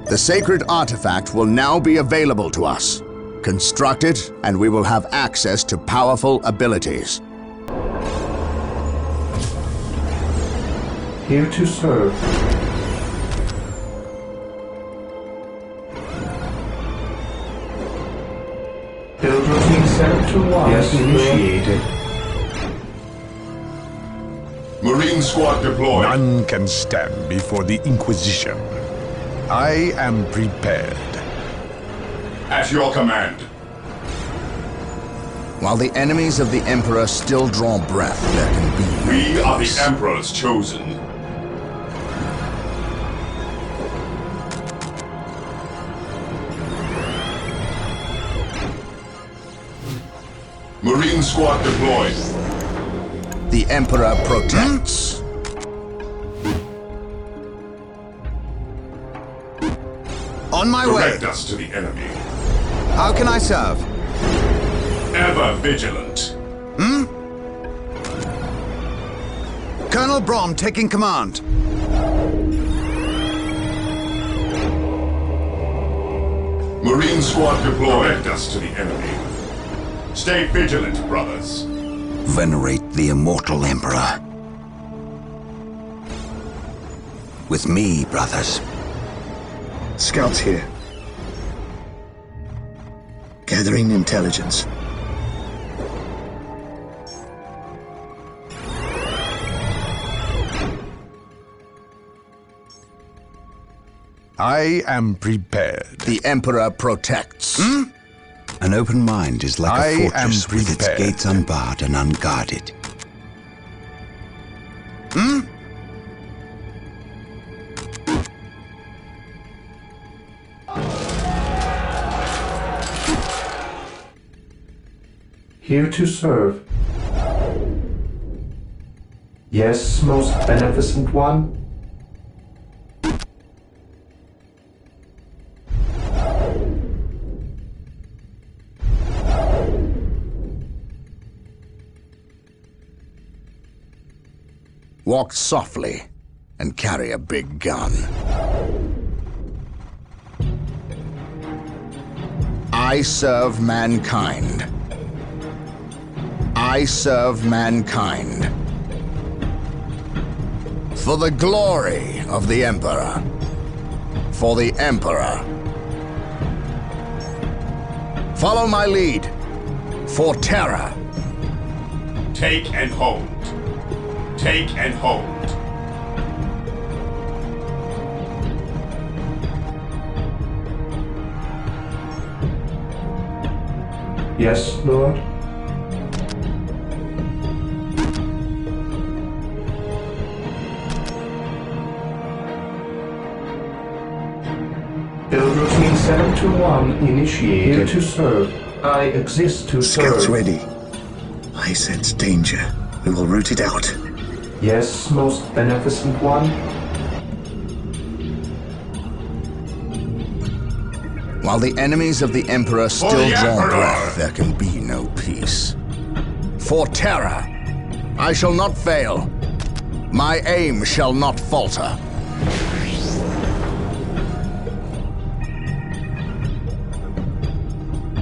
The sacred artifact will now be available to us. Construct it, and we will have access to powerful abilities. Here to serve. Build routine 721 initiated. Marine squad deployed. None can stand before the Inquisition. I am prepared. At your command. While the enemies of the Emperor still draw breath, there can be no We are peace. the Emperor's chosen. Marine squad deployed. The Emperor protects. On my way. Direct us to the enemy. How can I serve? Ever vigilant. Colonel Brom taking command. Marine squad deployed. Direct us to the enemy. Stay vigilant, brothers. Venerate the immortal Emperor. With me, brothers. Scouts here. Gathering intelligence. I am prepared. The Emperor protects. An open mind is like I a fortress am with its prepared. gates unbarred and unguarded. Here to serve. Yes, most beneficent one. Walk softly and carry a big gun. I serve mankind. I serve mankind. For the glory of the Emperor. For the Emperor. Follow my lead. For terror. Take and hold. Take and hold. Yes, Lord. Build routine 721 initiated. Here to serve. I exist to serve. Scouts ready. I sense danger. We will root it out. Yes, most beneficent one. While the enemies of the Emperor still the draw Emperor! breath, there can be no peace. For terror, I shall not fail. My aim shall not falter.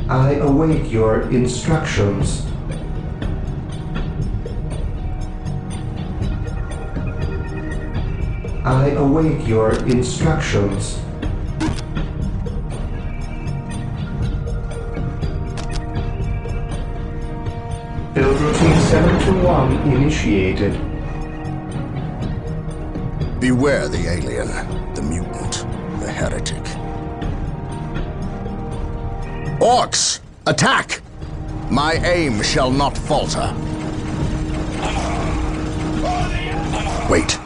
I await your instructions. I await your instructions. Build routine 721 initiated. Beware the alien, the mutant, the heretic. Orks, attack! My aim shall not falter. Wait.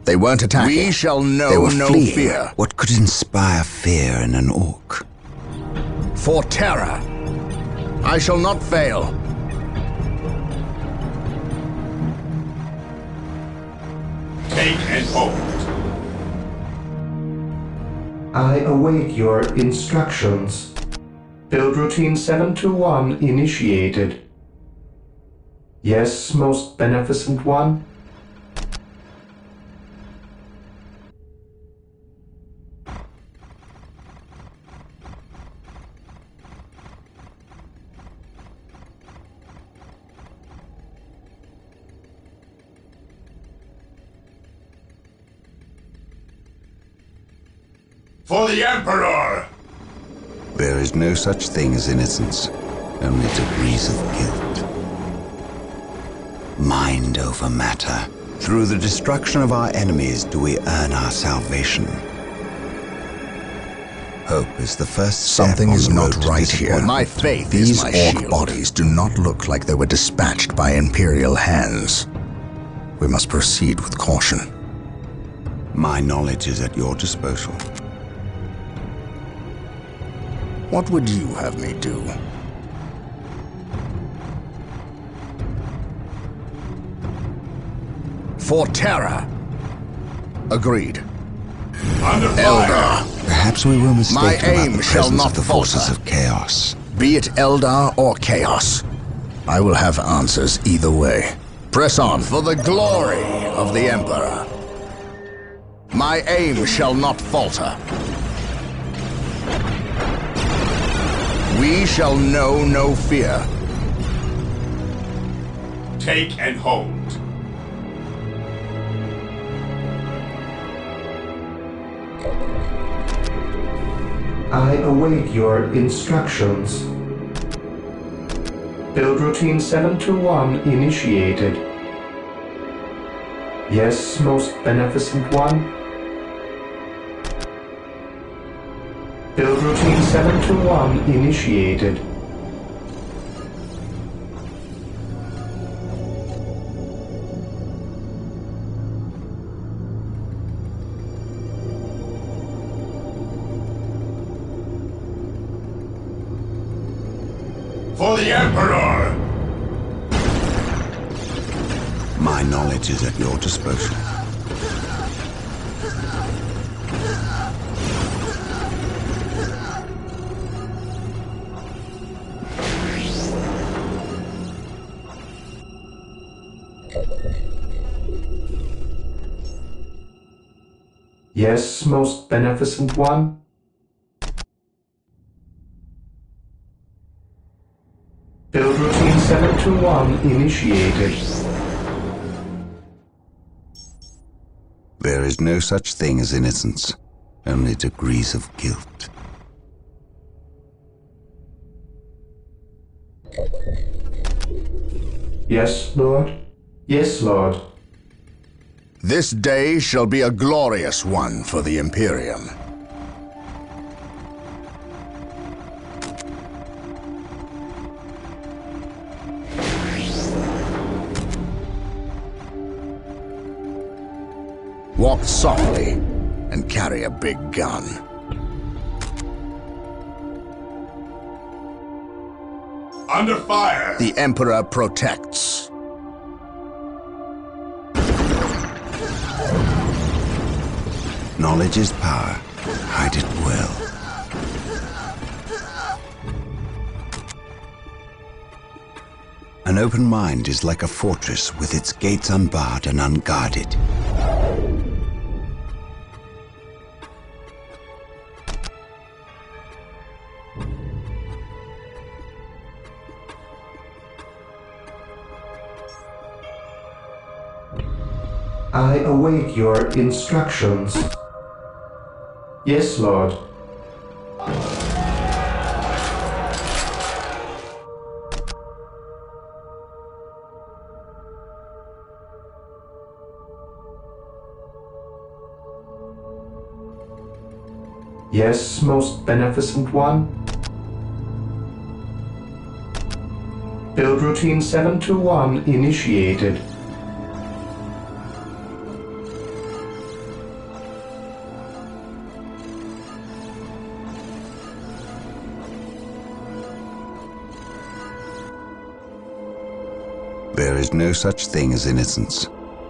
They weren't attacking. We shall know They were no fleeing. fear. What could inspire fear in an orc? For terror, I shall not fail. Take and hold. I await your instructions. Build routine 721 initiated. Yes, most beneficent one. For the Emperor! There is no such thing as innocence, only degrees of guilt. Mind over matter. Through the destruction of our enemies do we earn our salvation. Hope is the first step. Something on is the road not to right here. disappointment. My faith These is my orc shield. bodies do not look like they were dispatched by Imperial hands. We must proceed with caution. My knowledge is at your disposal. What would you have me do? For Terra. Agreed. Under fire! Eldar. Perhaps we were mistaken My about aim the shall presence not of the forces falter. of chaos. Be it Eldar or Chaos, I will have answers either way. Press on for the glory of the Emperor. My aim shall not falter. We shall know no fear. Take and hold. I await your instructions. Build routine 721 initiated. Yes, most beneficent one. Build routine 721 initiated. For the Emperor! My knowledge is at your disposal. Yes, most beneficent one. Build routine 721 initiated. There is no such thing as innocence, only degrees of guilt. Yes, Lord. Yes, Lord. This day shall be a glorious one for the Imperium. Walk softly and carry a big gun. Under fire! The Emperor protects. Knowledge is power. Hide it well. An open mind is like a fortress with its gates unbarred and unguarded. I await your instructions. Yes, Lord. Yes, most beneficent one. Build routine 721 initiated. There is no such thing as innocence,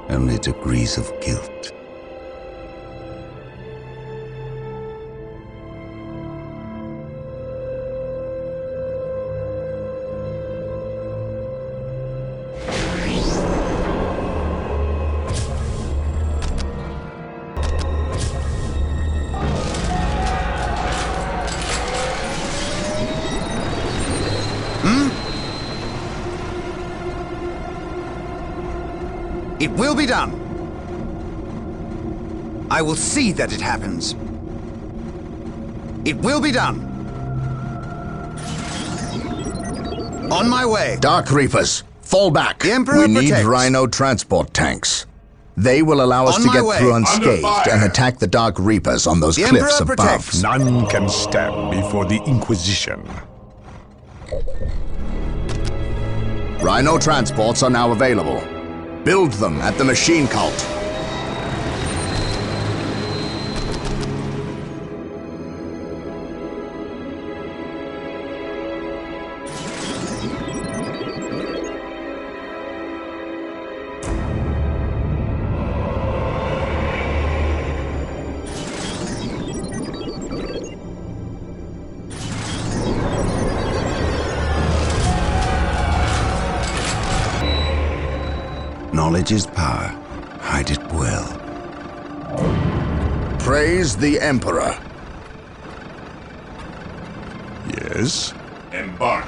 only degrees of guilt. It will be done. I will see that it happens. It will be done. On my way. Dark Reapers, fall back. The Emperor We need protects. Rhino transport tanks. They will allow us On to my get way. through Under unscathed fire. and attack the Dark Reapers on those The cliffs Emperor above. protects. None can stand before the Inquisition. Rhino transports are now available. Build them at the machine cult. Knowledge is power. Hide it well. Praise the Emperor. Yes? Embark.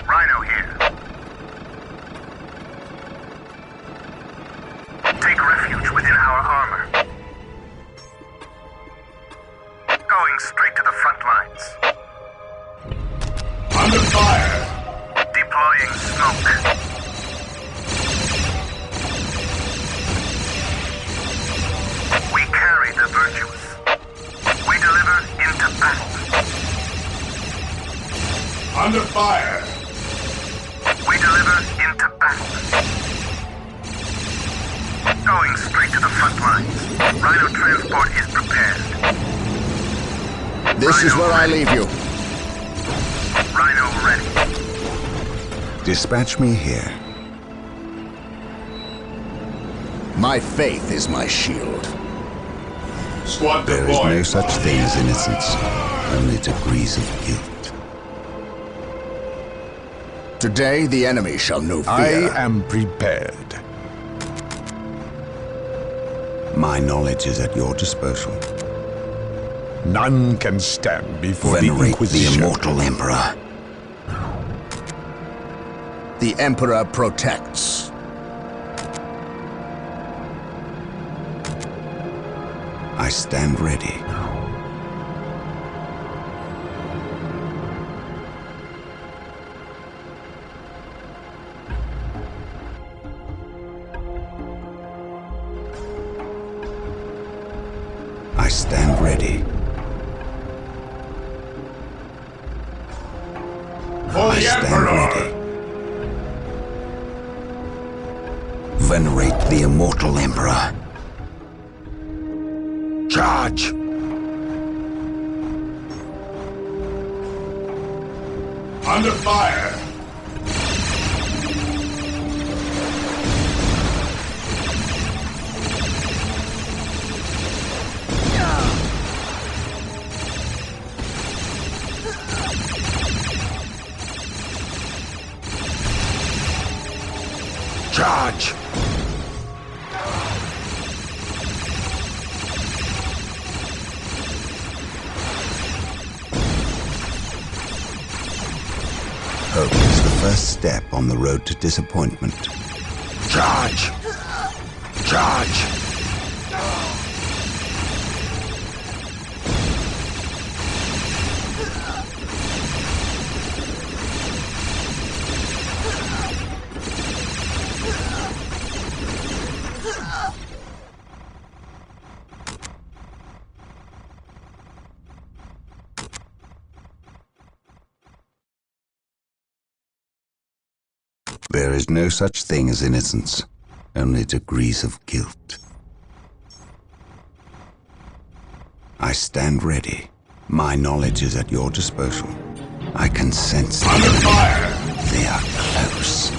Rhino here. Take refuge within our armor. Going straight to the front lines. Under fire. Deploying smoke. We carry the virtuous. We deliver into battle. Under fire. We deliver into battle. Going straight to the front lines. Rhino transport is prepared. This is where I leave you. Rhino ready. Dispatch me here. My faith is my shield. Squad There is deployed. no such thing as innocence, only degrees of guilt. Today, the enemy shall know I fear. am prepared. My knowledge is at your disposal. None can stand before the Venerate the Inquisition. immortal Emperor. The Emperor protects. I stand ready. I stand ready. For I the stand Emperor. ready. Venerate the immortal Emperor. Charge! Under fire. Charge! Hope is the first step on the road to disappointment. Charge! Charge! There is no such thing as innocence, only degrees of guilt. I stand ready. My knowledge is at your disposal. I can sense the Under enemy. fire. They are close.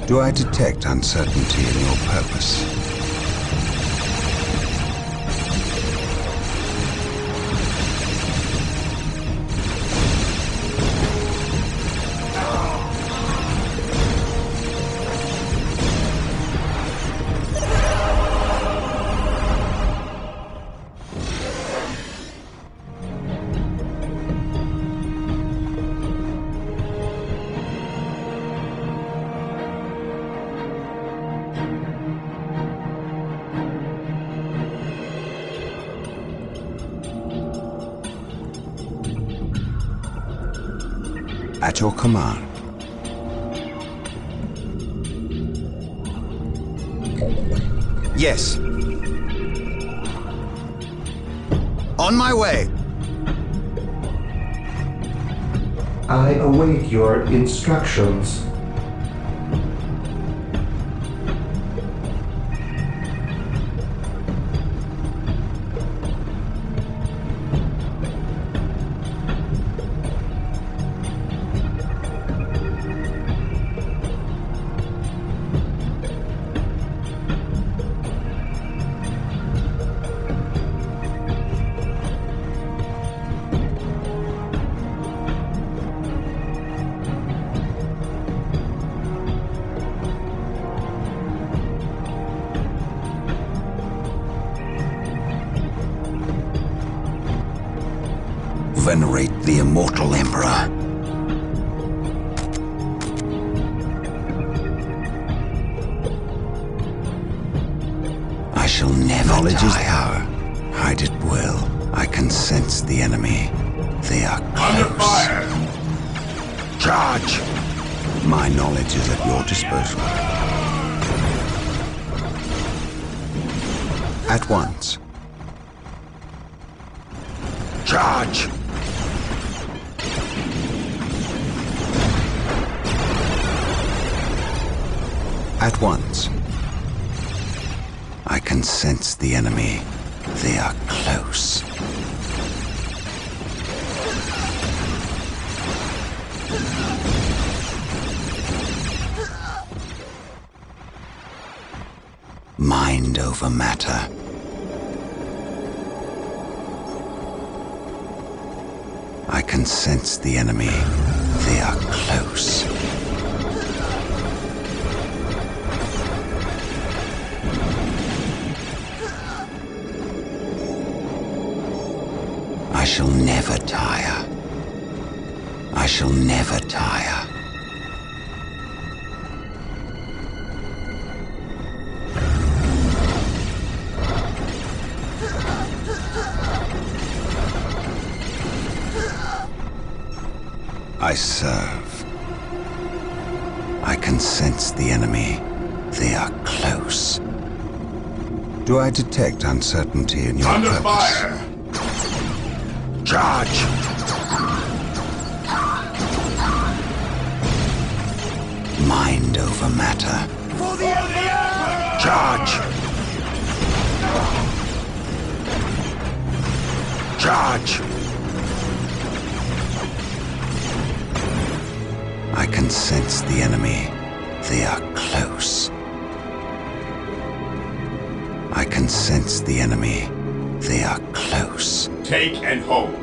Do I detect uncertainty in your purpose? At your command. Yes. On my way. I await your instructions. Venerate the immortal Emperor. I shall never Knowledge tire. Is power. Hide it well. I can sense the enemy. They are close. Under fire! Charge! My knowledge is at your disposal. At once. Charge! At once. I can sense the enemy. They are close. Mind over matter. I can sense the enemy. They are close. I shall never tire. I shall never tire. I serve. I can sense the enemy. They are close. Do I detect uncertainty in your Under purpose? fire! Charge! Mind over matter. For the Emperor! Charge! Charge! I can sense the enemy. They are close. I can sense the enemy. They are close. Take and hold.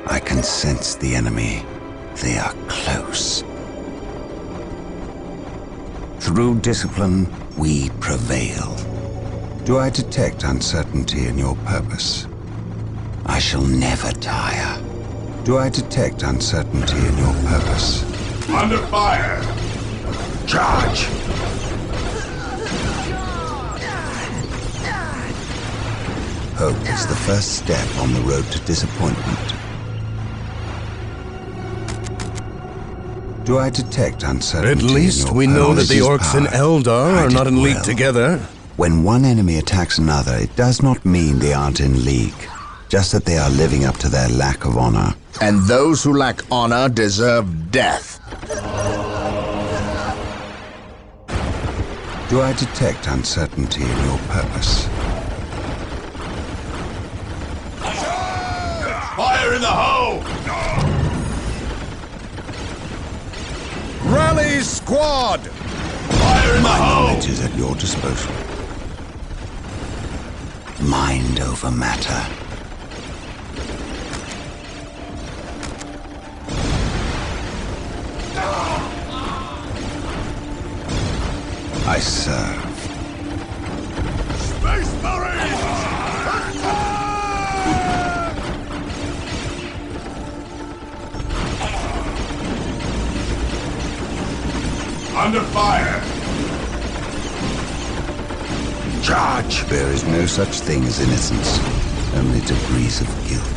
I can sense the enemy. They are close. Through discipline, we prevail. Do I detect uncertainty in your purpose? I shall never tire. Do I detect uncertainty in your purpose? Under fire! Charge! Hope is the first step on the road to disappointment. Do I detect uncertainty At least in your we know that the purpose? Orks and Eldar are not in league together. When one enemy attacks another, it does not mean they aren't in league. Just that they are living up to their lack of honor. And those who lack honor deserve death. Do I detect uncertainty in your purpose? Fire in the hole! Rally squad! Fire in the My hole! knowledge is at your disposal. Mind over matter. I serve. Space Marines! Under fire! Charge! There is no such thing as innocence, only degrees of guilt.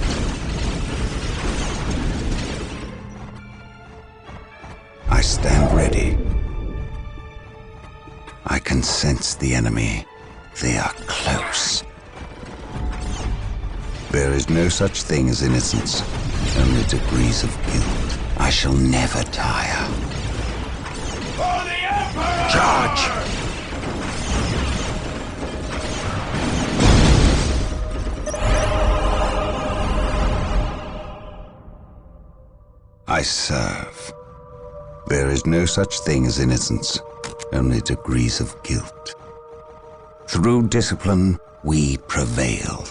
I stand ready. I can sense the enemy. They are close. There is no such thing as innocence, only degrees of guilt. I shall never tire. For the Emperor! Charge! I serve. There is no such thing as innocence, only degrees of guilt. Through discipline, we prevail.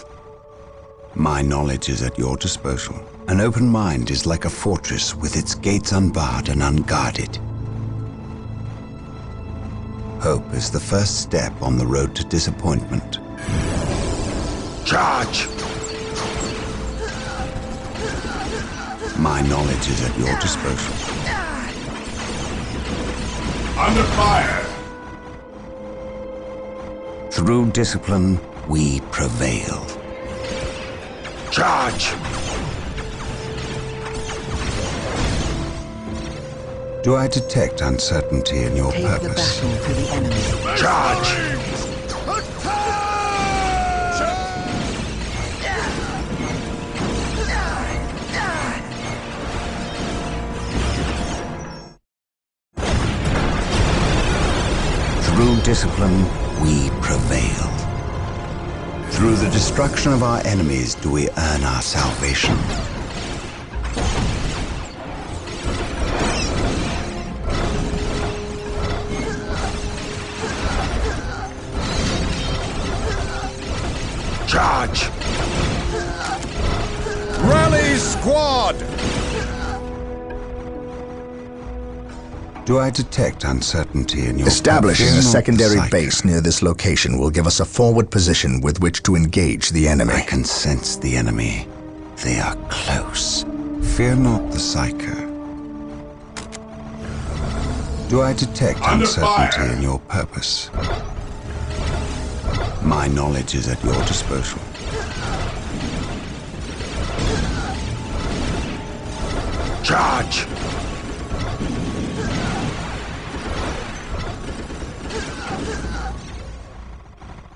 My knowledge is at your disposal. An open mind is like a fortress with its gates unbarred and unguarded. Hope is the first step on the road to disappointment. Charge! My knowledge is at your disposal. Under fire! Through discipline, we prevail. Charge! Do I detect uncertainty in your Take purpose? the battle to the enemy. Charge! Through discipline, we prevail. Through the destruction of our enemies do we earn our salvation. Charge! Rally squad! Do I detect uncertainty in your... Establishing Fear a not, secondary Psyker. base near this location will give us a forward position with which to engage the enemy. I can sense the enemy. They are close. Fear not the Psyker. Do I detect Under uncertainty fire. in your purpose? My knowledge is at your disposal. Charge!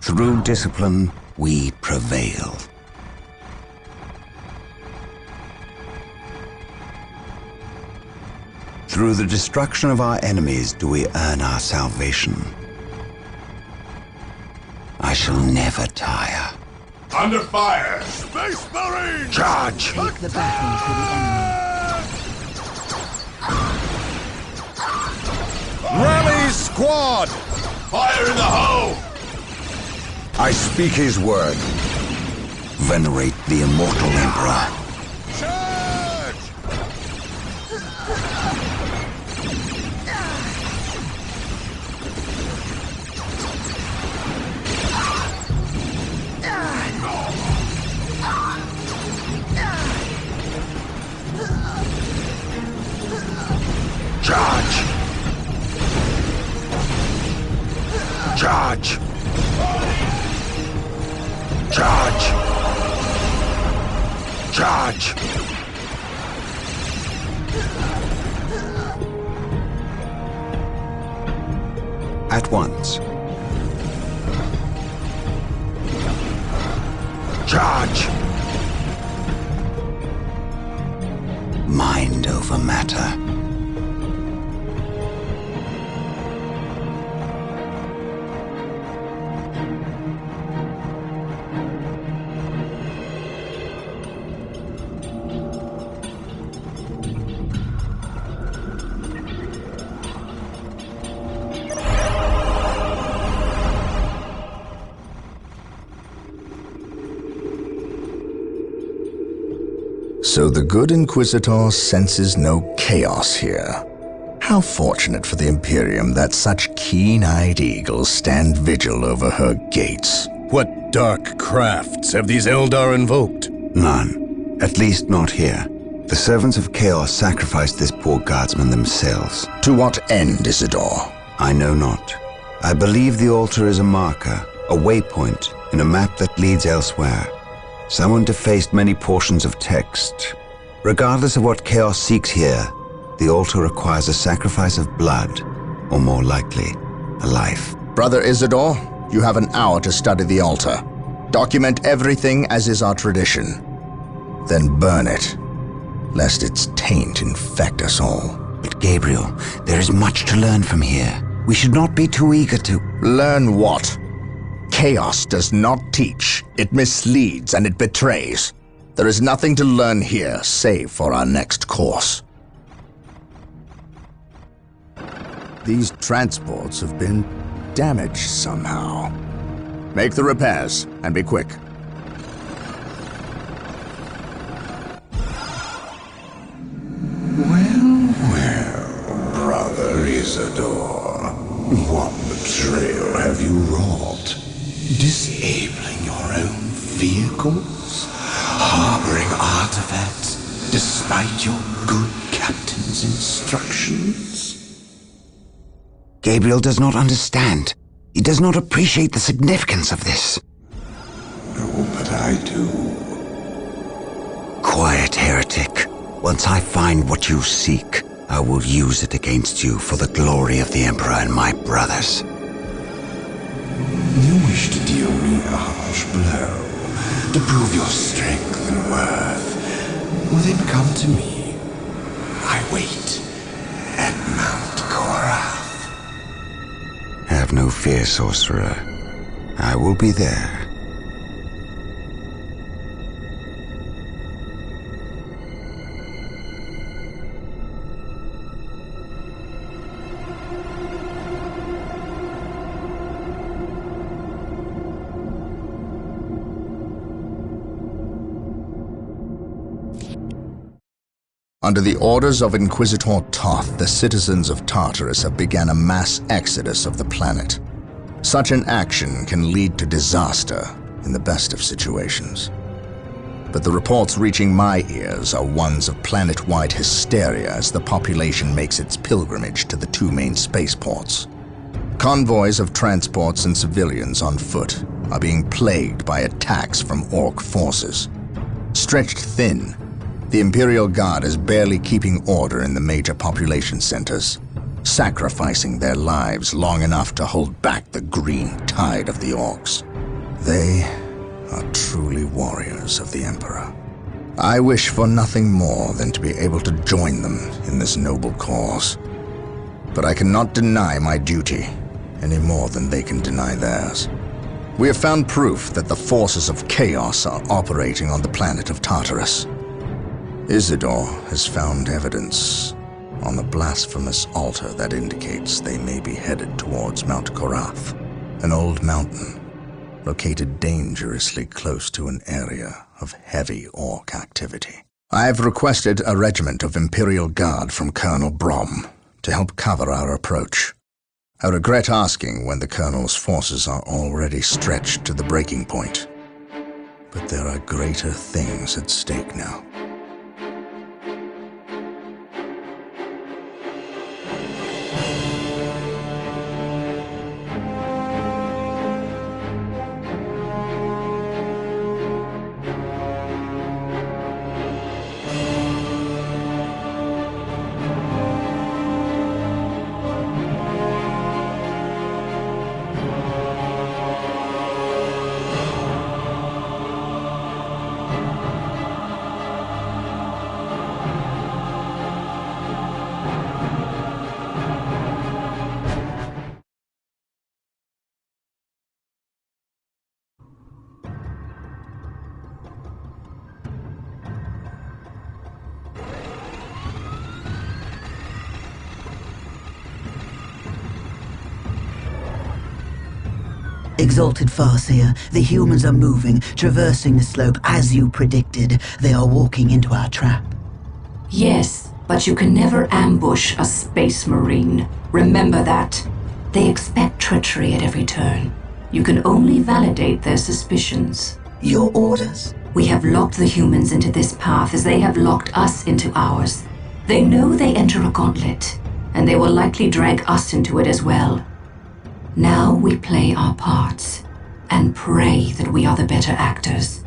Through discipline, we prevail. Through the destruction of our enemies do we earn our salvation. I shall never tire. Under fire! Space Marine! Charge! Take the battle to the enemy. Rally squad! Fire in the hole! I speak his word. Venerate the immortal Emperor. Charge! Charge! Charge! Charge! Charge! At once. Charge! Mind over matter. So the good Inquisitor senses no chaos here. How fortunate for the Imperium that such keen-eyed eagles stand vigil over her gates. What dark crafts have these Eldar invoked? None. At least not here. The servants of Chaos sacrificed this poor guardsman themselves. To what end, Isidore? I know not. I believe the altar is a marker, A waypoint in a map that leads elsewhere. Someone defaced many portions of text. Regardless of what chaos seeks here, the altar requires a sacrifice of blood, or more likely, a life. Brother Isidore, you have an hour to study the altar. Document everything as is our tradition. Then burn it, lest its taint infect us all. But Gabriel, there is much to learn from here. We should not be too eager to... Learn what? Chaos does not teach. It misleads and it betrays. There is nothing to learn here, save for our next course. These transports have been damaged somehow. Make the repairs, and be quick. Well, Brother Isidore, what betrayal have you wrought? Disabling your own vehicles? Harboring artifacts despite your good captain's instructions? Gabriel does not understand. He does not appreciate the significance of this. No, but I do. Quiet, heretic. Once I find what you seek, I will use it against you for the glory of the Emperor and my brothers. You wish to deal me a harsh blow, to prove your strength and worth. Well, then come to me. I wait at Mount Korath. Have no fear, sorcerer. I will be there. Under the orders of Inquisitor Toth, the citizens of Tartarus have begun a mass exodus of the planet. Such an action can lead to disaster in the best of situations. But the reports reaching my ears are ones of planet-wide hysteria as the population makes its pilgrimage to the two main spaceports. Convoys of transports and civilians on foot are being plagued by attacks from Ork forces. Stretched thin, the Imperial Guard is barely keeping order in the major population centers, sacrificing their lives long enough to hold back the green tide of the Orks. They are truly warriors of the Emperor. I wish for nothing more than to be able to join them in this noble cause. But I cannot deny my duty any more than they can deny theirs. We have found proof that the forces of chaos are operating on the planet of Tartarus. Isidore has found evidence on the blasphemous altar that indicates they may be headed towards Mount Korath, an old mountain located dangerously close to an area of heavy Ork activity. I have requested a regiment of Imperial Guard from Colonel Brom to help cover our approach. I regret asking when the Colonel's forces are already stretched to the breaking point, but there are greater things at stake now. Exalted Farseer, the humans are moving, traversing the slope as you predicted. They are walking into our trap. Yes, but you can never ambush a space marine. Remember that. They expect treachery at every turn. You can only validate their suspicions. Your orders? We have locked the humans into this path as they have locked us into ours. They know they enter a gauntlet, and they will likely drag us into it as well. Now we play our parts. and pray that we are the better actors.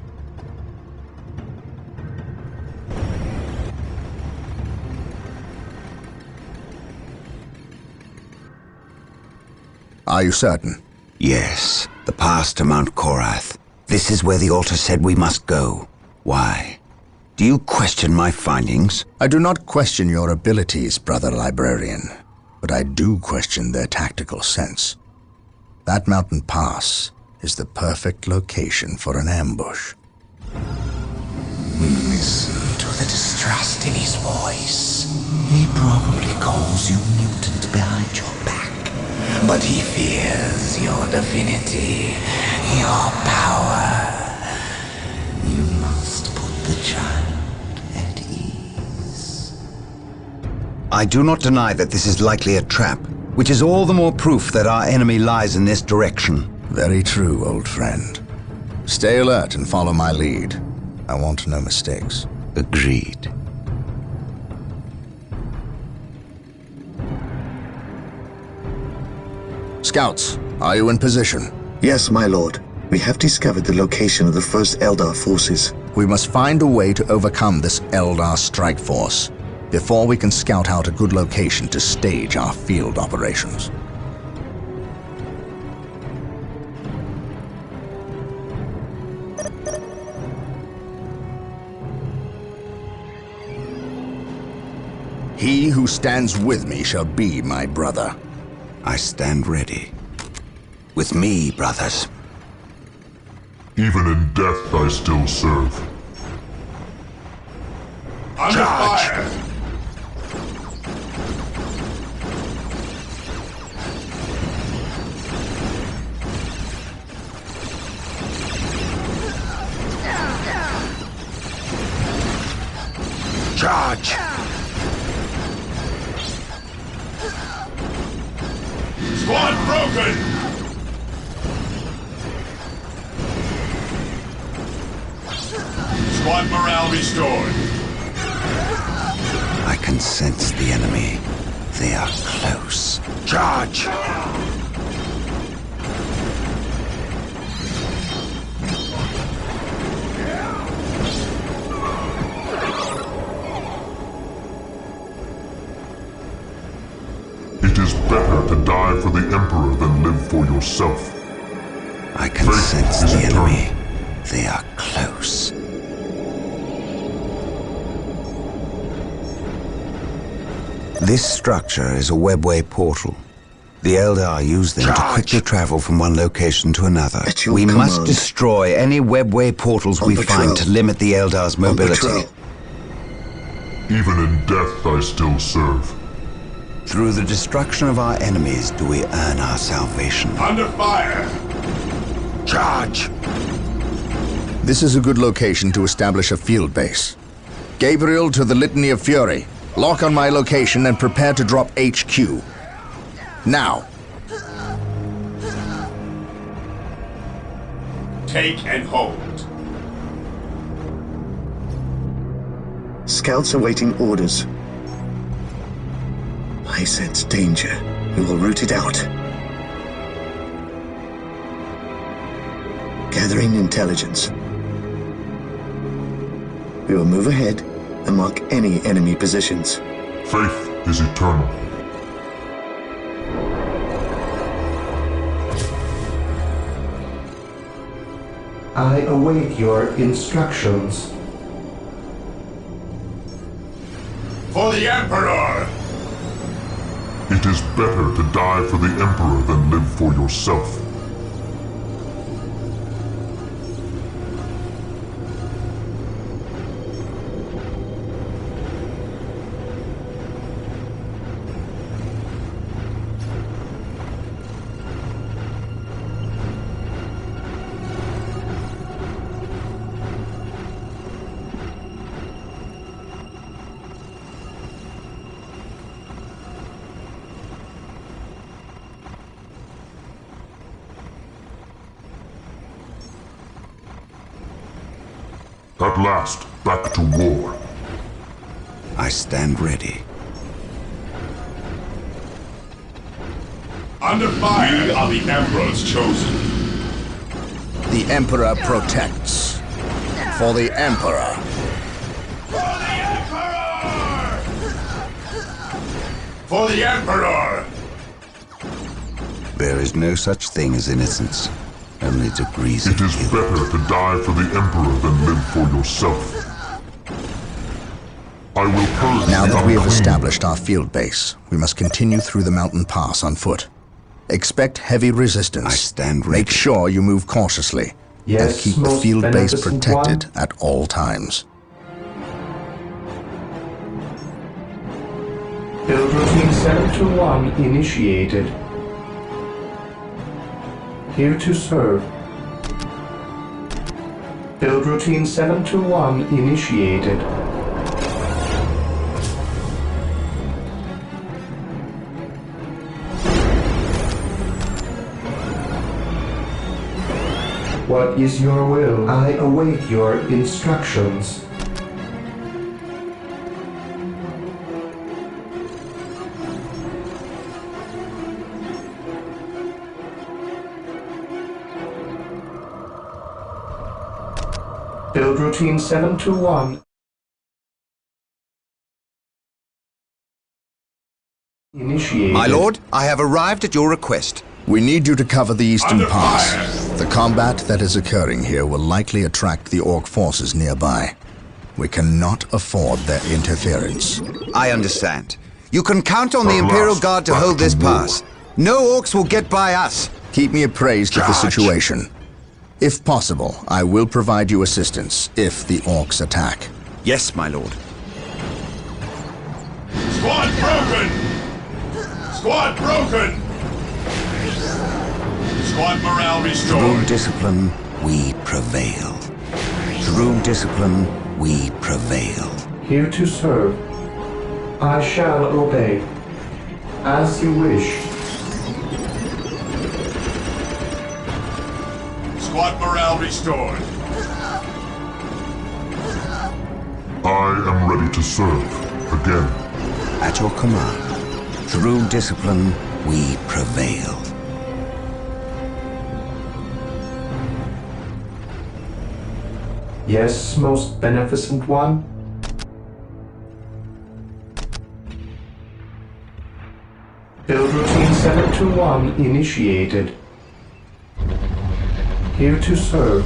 Are you certain? Yes, the path to Mount Korath. This is where the altar said we must go. Why? Do you question my findings? I do not question your abilities, brother librarian, but I do question their tactical sense. That mountain pass is the perfect location for an ambush. Listen to the distrust in his voice. He probably calls you mutant behind your back, but he fears your divinity, your power. You must put the child at ease. I do not deny that this is likely a trap, which is all the more proof that our enemy lies in this direction. Very true, old friend. Stay alert and follow my lead. I want no mistakes. Agreed. Scouts, are you in position? Yes, my lord. We have discovered the location of the first Eldar forces. We must find a way to overcome this Eldar strike force before we can scout out a good location to stage our field operations. He who stands with me shall be my brother. I stand ready. With me, brothers. Even in death I still serve. Under fire! Charge! Squad broken! Squad morale restored. I can sense the enemy. They are close. Charge! It is better to die for the Emperor than live for yourself. I can sense the enemy. They are close. This structure is a webway portal. The Eldar use them to quickly travel from one location to another. We must destroy any webway portals we find to limit the Eldar's mobility. Even in death I still serve. Through the destruction of our enemies do we earn our salvation. Under fire! Charge! This is a good location to establish a field base. Gabriel to the Litany of Fury. Lock on my location and prepare to drop HQ. Now. Take and hold. Scouts awaiting orders. I sense danger. We will root it out. Gathering intelligence. We will move ahead and mark any enemy positions. Faith is eternal. I await your instructions. For the Emperor! It is better to die for the Emperor than live for yourself. At last, back to war. I stand ready. Under fire! We are the Emperor's chosen. The Emperor protects. For the Emperor. For the Emperor! There is no such thing as innocence. Only degrees of It is guilt. better to die for the Emperor than live for yourself. I will purge Now the that we have unclean. established our field base, we must continue through the mountain pass on foot. Expect heavy resistance. I stand ready. Make sure you move cautiously. And Yes, keep the most field base beneficent protected one. at all times. Build routine 721 initiated. Here to serve. Build routine 721 initiated. What is your will? I await your instructions. Build routine 721. Initiated. My lord, I have arrived at your request. We need you to cover the eastern Under pass. fire. The combat that is occurring here will likely attract the Ork forces nearby. We cannot afford their interference. I understand. You can count on the At Imperial last, Guard to back hold to this war. pass. No Orks will get by us. Keep me appraised of the Charge. situation. If possible, I will provide you assistance if the Orks attack. Yes, my lord. Squad broken! Squad broken! Squad morale Through restored. discipline, we prevail. Through discipline, we prevail. Here to serve. I shall obey. As you wish. Squad morale restored. I am ready to serve. Again. At your command. Through discipline, we prevail. Yes, most beneficent one. Build routine 721 initiated. Here to serve.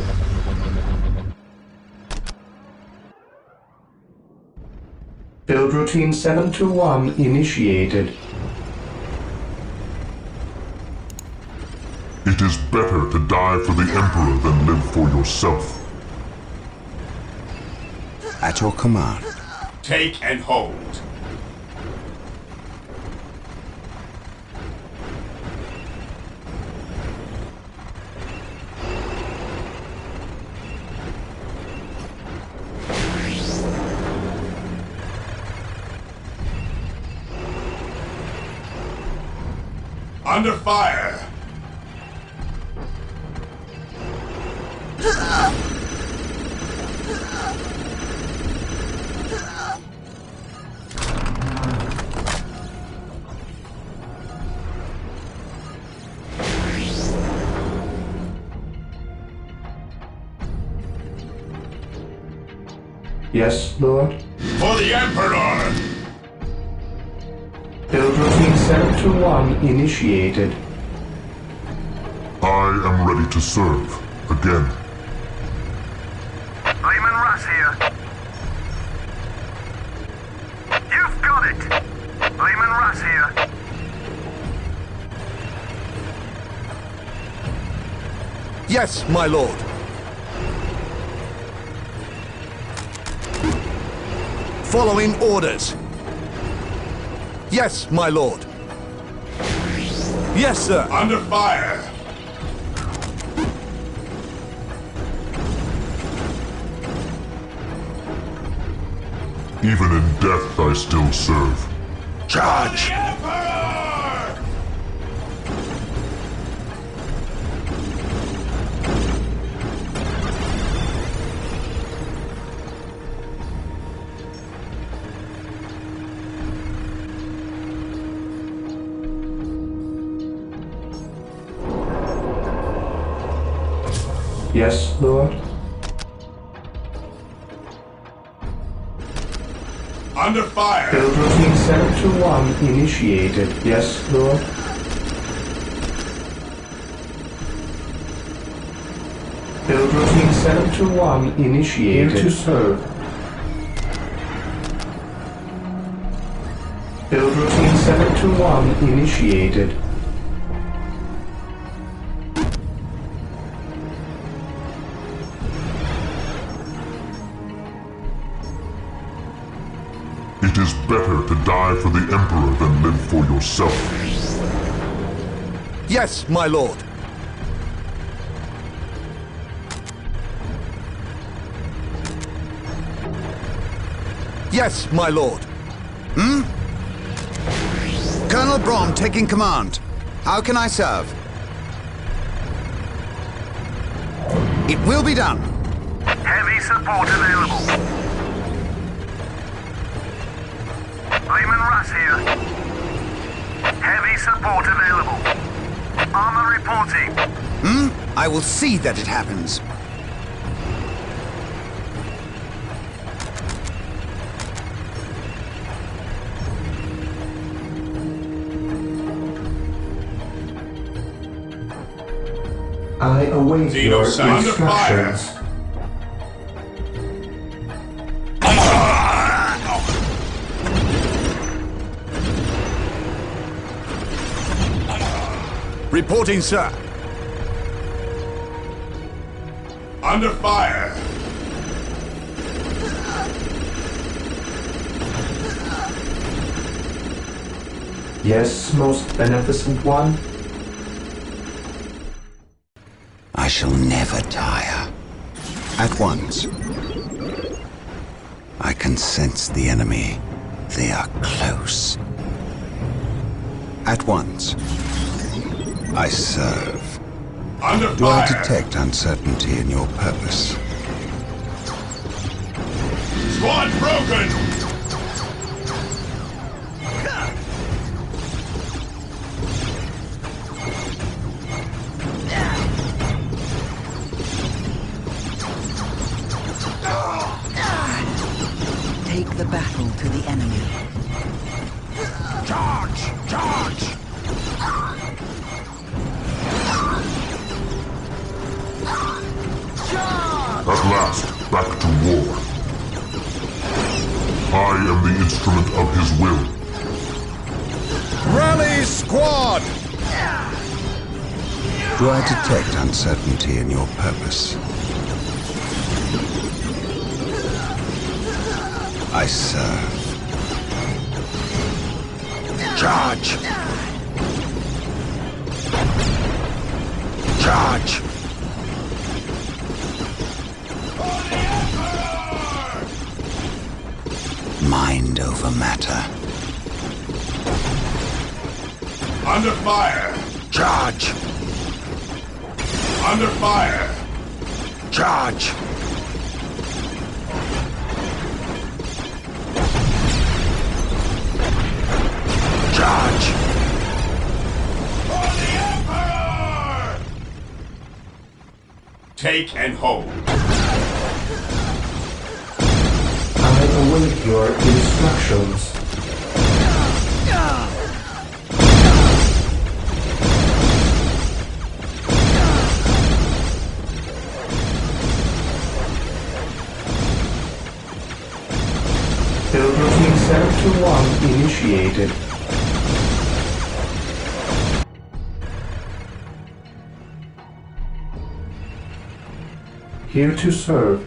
Build routine 721 initiated. It is better to die for the Emperor than live for yourself. At your command. Take and hold. Under fire! Yes, Lord. For the Emperor! Build routine 721 initiated. I am ready to serve. Again. Lehman Russ here. You've got it! Lehman Russ here. Yes, my lord. Following orders. Yes, my lord. Yes, sir. Under fire! Even in death I still serve. Charge! Yes, Lord? Under fire! Build routine 721 initiated. Yes, Lord? Build routine 721 initiated. Here to serve. Build routine 721 initiated. It is better to die for the Emperor than live for yourself. Yes, my lord. Yes, my lord. Colonel Brom taking command. How can I serve? It will be done. Heavy support available. Raymond Russ here. Heavy support available. Armor reporting. I will see that it happens. I await your instructions. Reporting, sir. Under fire! Yes, most beneficent one? I shall never tire. At once. I can sense the enemy. They are close. At once. I serve. Under Do I fire! detect uncertainty in your purpose? Squad broken! Take the battle to the enemy. Charge! Charge! At last, back to war. I am the instrument of his will. Rally squad! Do I detect uncertainty in your purpose? I serve. Charge! Charge! Mind over matter. Under fire! Charge! Under fire! Charge! Charge! For the Emperor! Take and hold. I await your instructions. Build routine 721 initiated. Here to serve.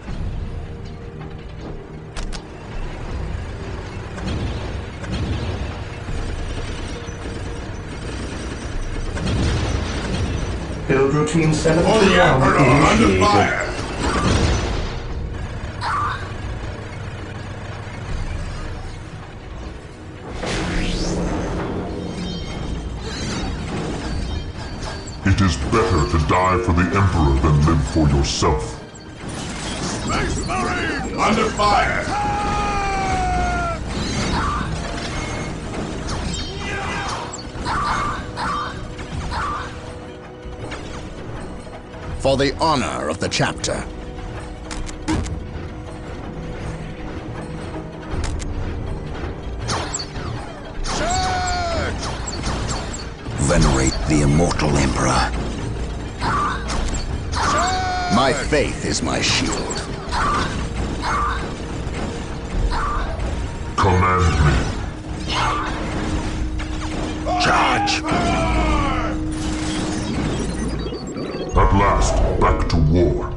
Build routine 721 initiated. It is better to die for the Emperor than live for yourself. Space Marines! Under fire! For the honor of the chapter. Venerate the immortal Emperor. My faith is my shield. Command me. Charge! At last, back to war.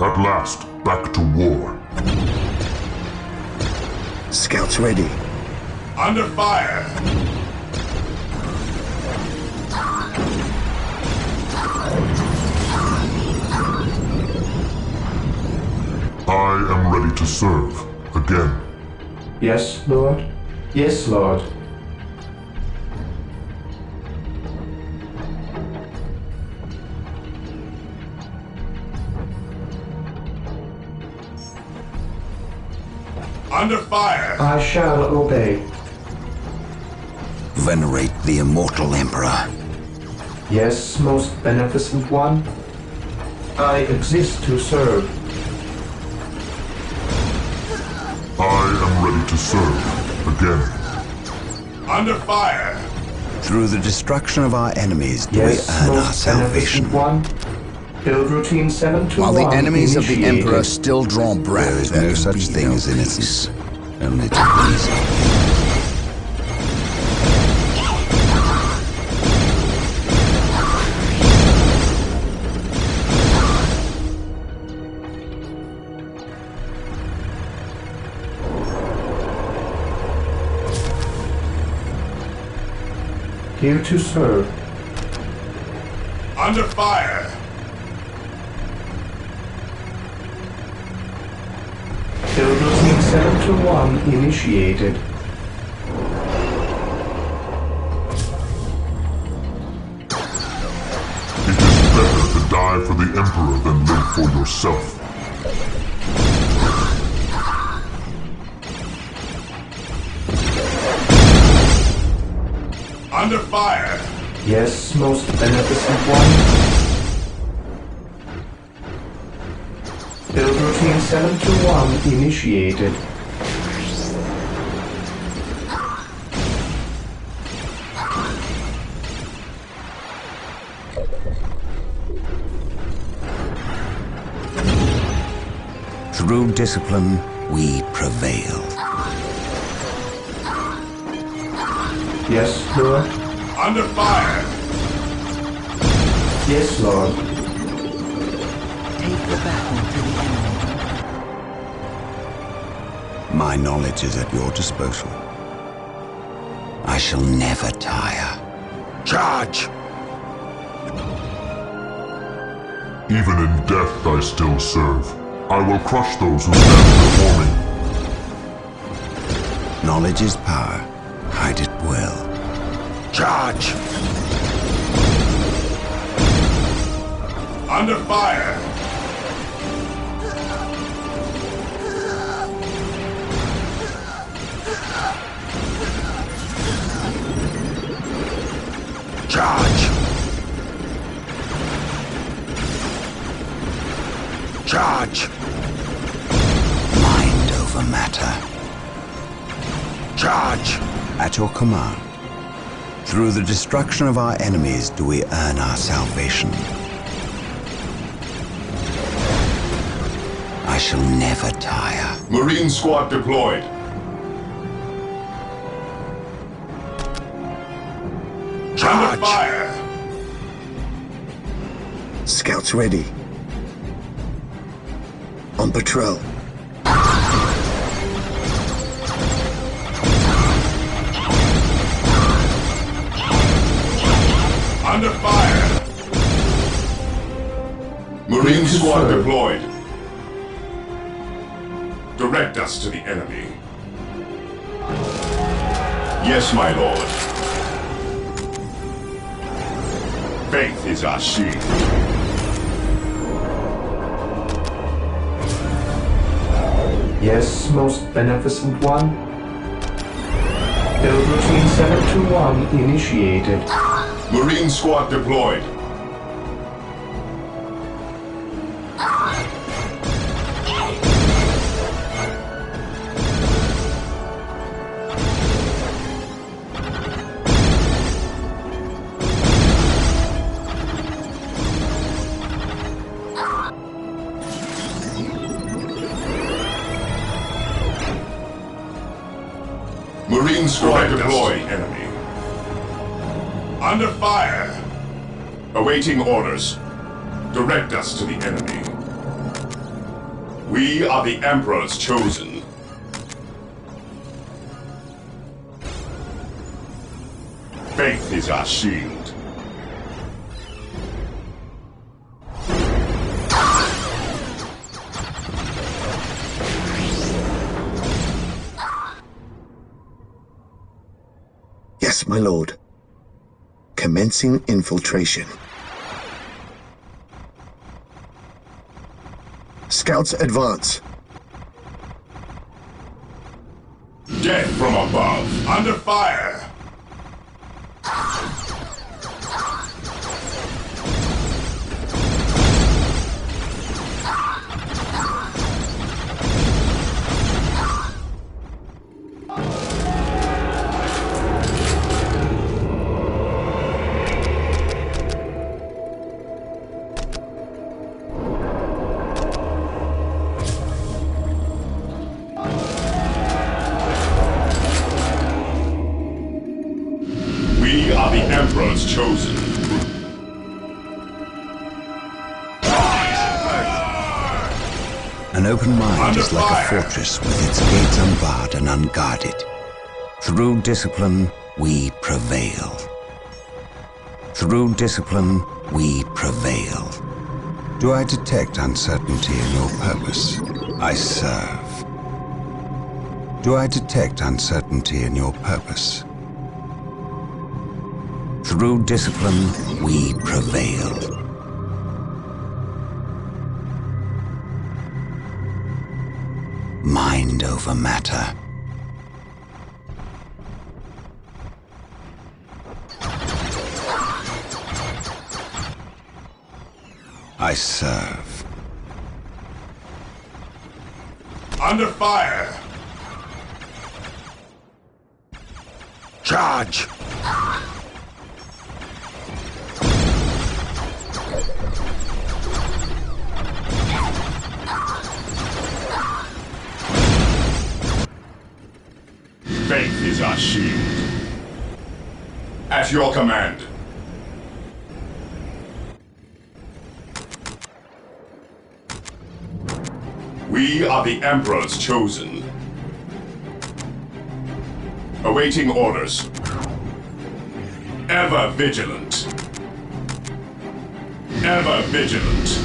At last, back to war. Scouts ready. Under fire! I am ready to serve. Again. Yes, Lord. Yes, Lord. Under fire! I shall obey. Venerate the immortal Emperor. Yes, most beneficent one. I exist to serve. I am ready to serve. Again. Under fire! Through the destruction of our enemies do Yes, we earn our most salvation. beneficent one. Build routine 721. While the enemies of the initiated. Emperor still draw breath, There is there no can such be thing no as peace. innocence. Only to please. Here to serve. Under fire! Build routine 721 initiated. It is better to die for the Emperor than live for yourself. Under fire! Yes, most beneficent one. Build routine 721 initiated. Through discipline, we prevail. Yes, Lord. Under fire! Yes, Lord. Take the battle to the enemy. My knowledge is at your disposal. I shall never tire. Charge! Even in death I still serve. I will crush those who stand before me. Knowledge is power. Hide it well. Charge! Under fire! Charge! Charge! Mind over matter. Charge! At your command. Through the destruction of our enemies do we earn our salvation. I shall never tire. Marine squad deployed. Charge! Under fire! Scouts ready. On patrol. Under fire! Marine squad deployed. Direct us to the enemy. Yes, my lord. Faith is our shield. Yes, most beneficent one. Build routine 721 initiated. Marine squad deployed. Marine squad deployed. Enemy. Under fire. Awaiting orders. Direct us to the enemy. We are the Emperor's chosen. Faith is our shield. Yes, my lord. Commencing infiltration. Scouts advance. Death from above. Under fire. We are the Emperor's chosen. An open mind Under is like fire. a fortress with its gates unbarred and unguarded. Through discipline, we prevail. Through discipline, we prevail. Do I detect uncertainty in your purpose? I serve. Do I detect uncertainty in your purpose? Through discipline, we prevail. Mind over matter. I serve. Under fire. Charge! Faith is our shield. At your command. We are the Emperor's chosen. Awaiting orders. Ever vigilant. Ever vigilant.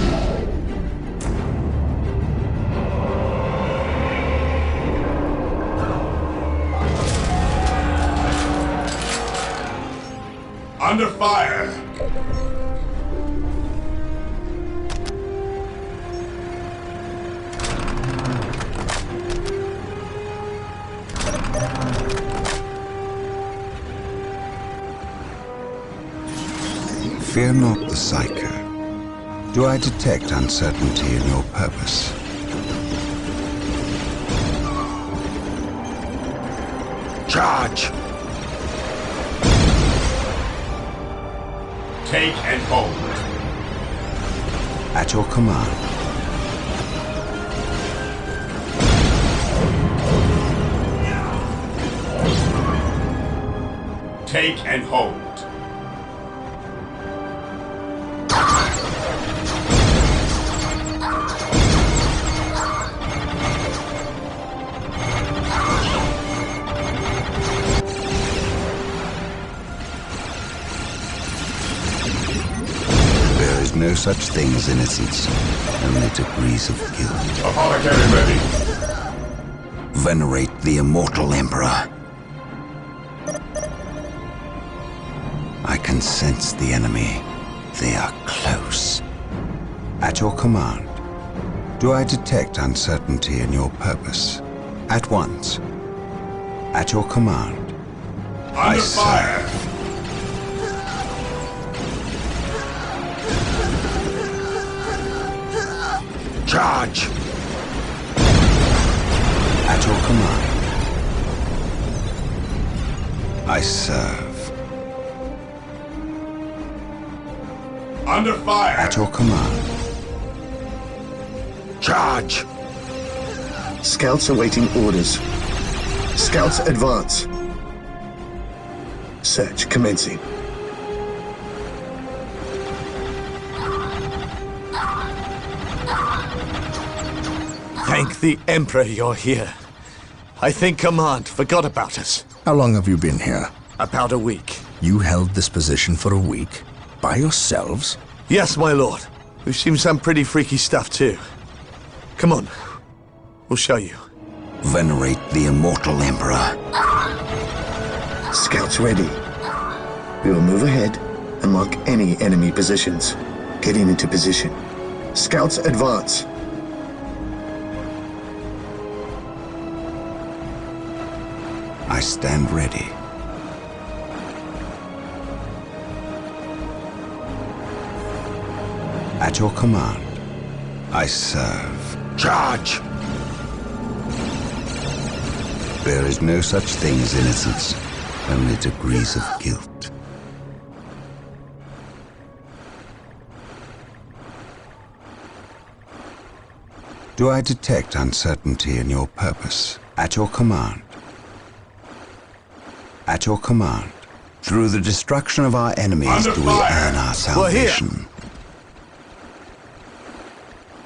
Under fire! Fear not the Psyker. Do I detect uncertainty in your purpose? Charge! Take and hold. At your command. Take and hold. No such thing as innocence, only degrees of guilt. Apothecary ready. Venerate the immortal Emperor. I can sense the enemy. They are close. At your command. Do I detect uncertainty in your purpose? At once. At your command. Under fire! Charge! At your command. I serve. Under fire! At your command. Charge! Scouts awaiting orders. Scouts advance. Search commencing. Thank the Emperor you're here. I think Command forgot about us. How long have you been here? About a week. You held this position for a week? By yourselves? Yes, my lord. We've seen some pretty freaky stuff too. Come on. We'll show you. Venerate the immortal Emperor. Scouts ready. We will move ahead and mark any enemy positions. Getting into position. Scouts advance. I stand ready. At your command. I serve. Charge! There is no such thing as innocence, only degrees of guilt. Do I detect uncertainty in your purpose? At your command. At your command. Through the destruction of our enemies do we earn our salvation.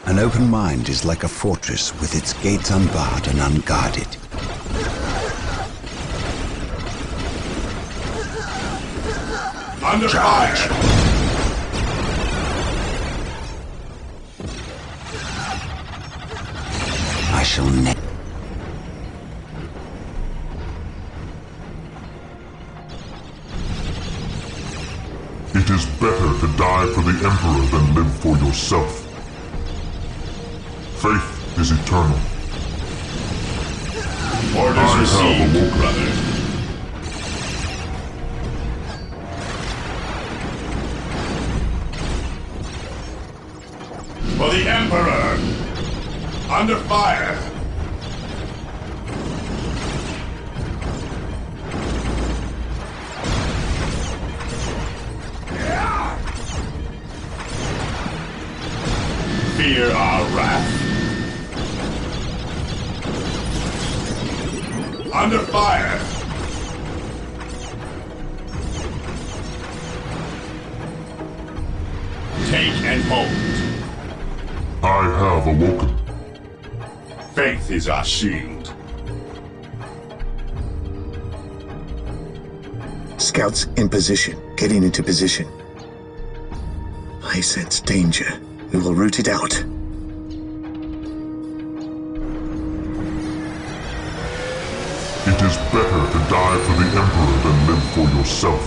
An open mind is like a fortress with its gates unbarred and unguarded. Under fire! I shall never. It is better to die for the Emperor than live for yourself. Faith is eternal. Orders received, brother. For the Emperor! Under fire! Fear our wrath. Under fire! Take and hold. I have awoken. Faith is our shield. Scouts in position. Getting into position. I sense danger. We will root it out. It is better to die for the Emperor than live for yourself.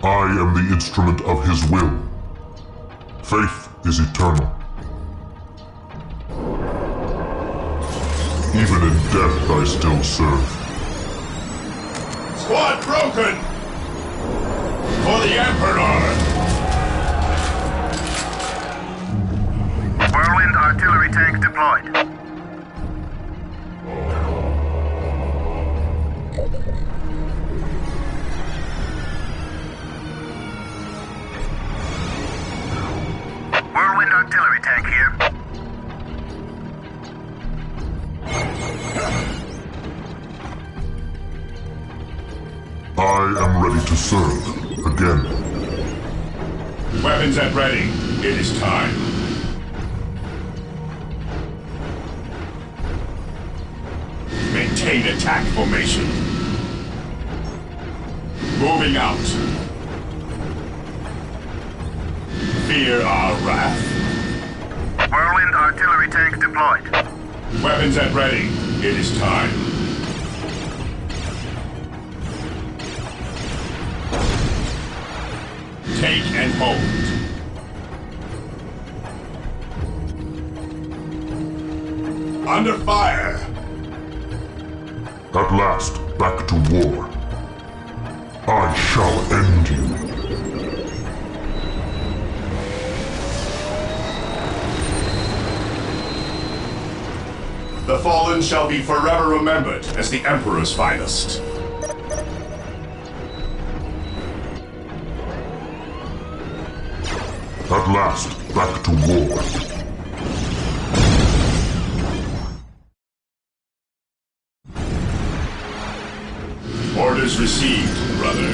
I am the instrument of his will. Faith is eternal. Even in death I still serve. Squad broken! For the Emperor! Whirlwind artillery tank deployed. Whirlwind artillery tank here. I am ready to serve. Again. Weapons at ready. It is time. Maintain attack formation. Moving out. fear our wrath? Whirlwind artillery tank deployed. Weapons at ready. It is time. Take and hold. Under fire! At last, back to war. I shall end you. The fallen shall be forever remembered as the Emperor's finest. At last, back to war. Orders received, brother.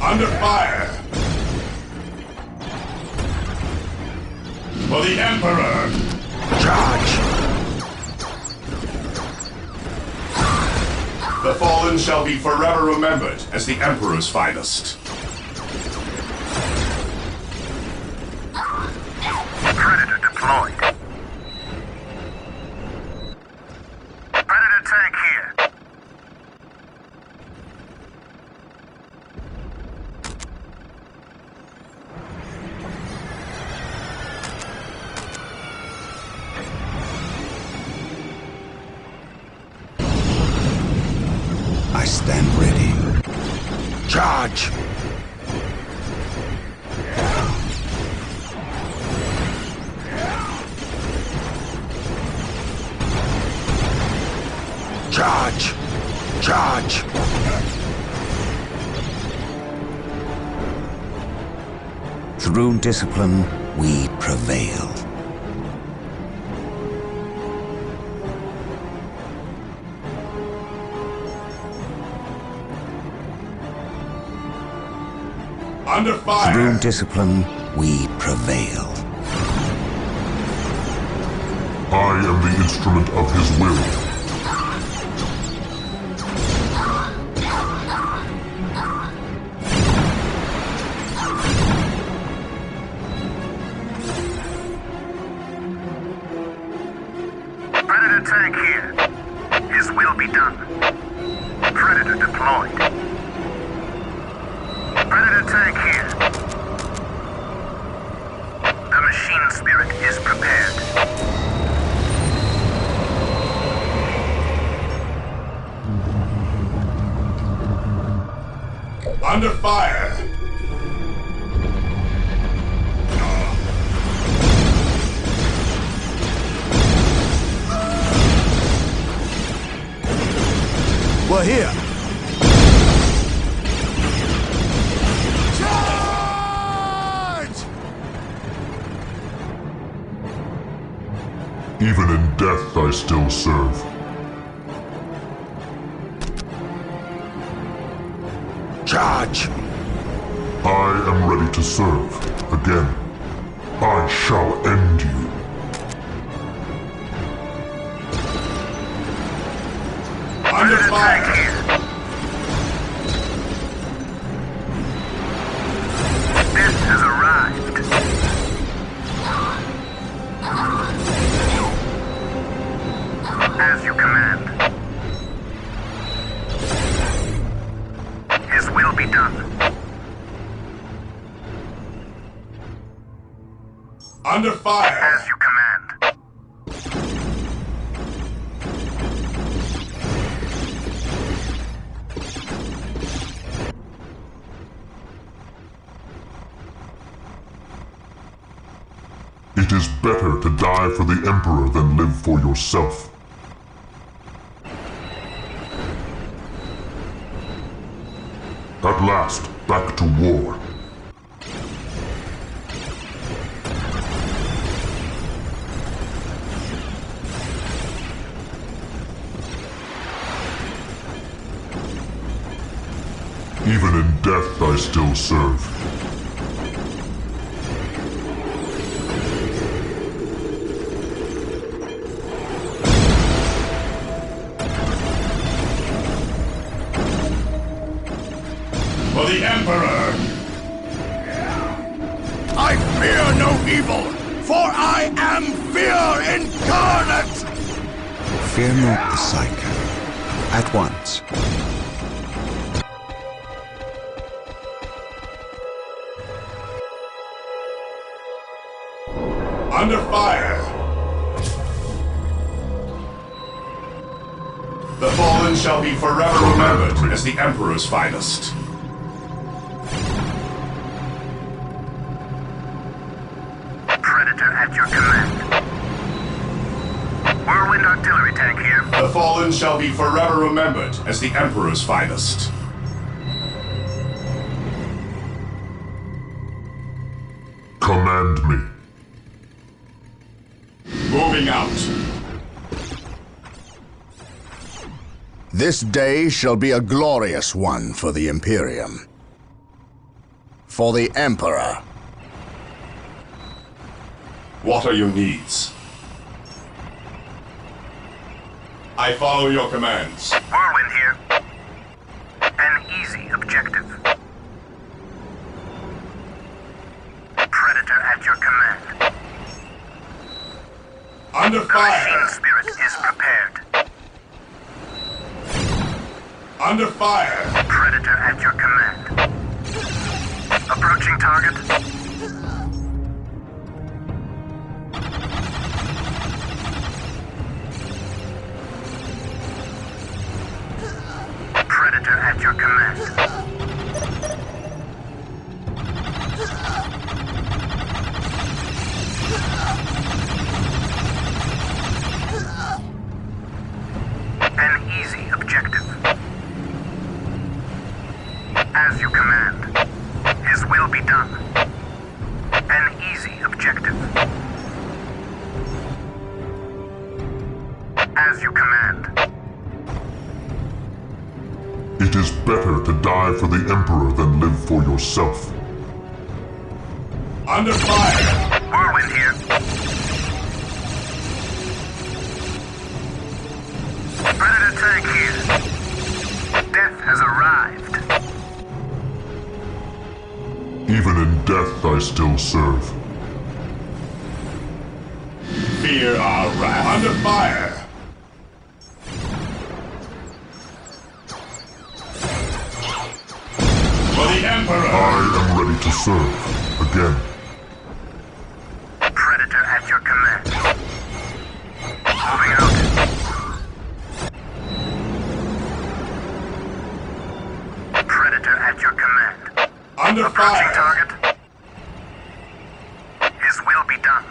Under fire! For the Emperor! Charge! The fallen shall be forever remembered as the Emperor's finest. Predator deployed. Predator tank here. I stand ready. Charge! Charge! Charge! Through discipline, we prevail. Under fire! Through discipline, we prevail. I am the instrument of his will. Predator tank here. His will be done. Predator deployed. Predator tank here. The machine spirit is prepared. Under fire! We're here. Even in death, I still serve. Charge! I am ready to serve. Again, I shall end you. Under fire! This has arrived. As you command. His will be done. Under fire! As you command. It is better to die for the Emperor than live for yourself. At last, back to war. Even in death, I still serve. For the Emperor! I fear no evil, for I am fear incarnate! Fear not the Psycho. At once. Under fire! The fallen shall be forever remembered as the Emperor's finest. Predator at your command. Whirlwind artillery tank here. The fallen shall be forever remembered as the Emperor's finest. Command me. Moving out. This day shall be a glorious one for the Imperium. For the Emperor. What are your needs? I follow your commands. Whirlwind here. An easy objective. Predator at your command. Under fire! The machine spirit is prepared. Under fire! Predator at your command. Approaching target. Predator at your command. An easy objective. As you command. His will be done. An easy objective. As you command. It is better to die for the Emperor than live for yourself. Under fire! Whirlwind here. Predator tank here. Death has arrived. Even in death I still serve. Fear our wrath. Under fire! For the Emperor! I am ready to serve. Again. Predator at your command. Moving out. Predator at your command. Under Approaching fire! target. His will be done.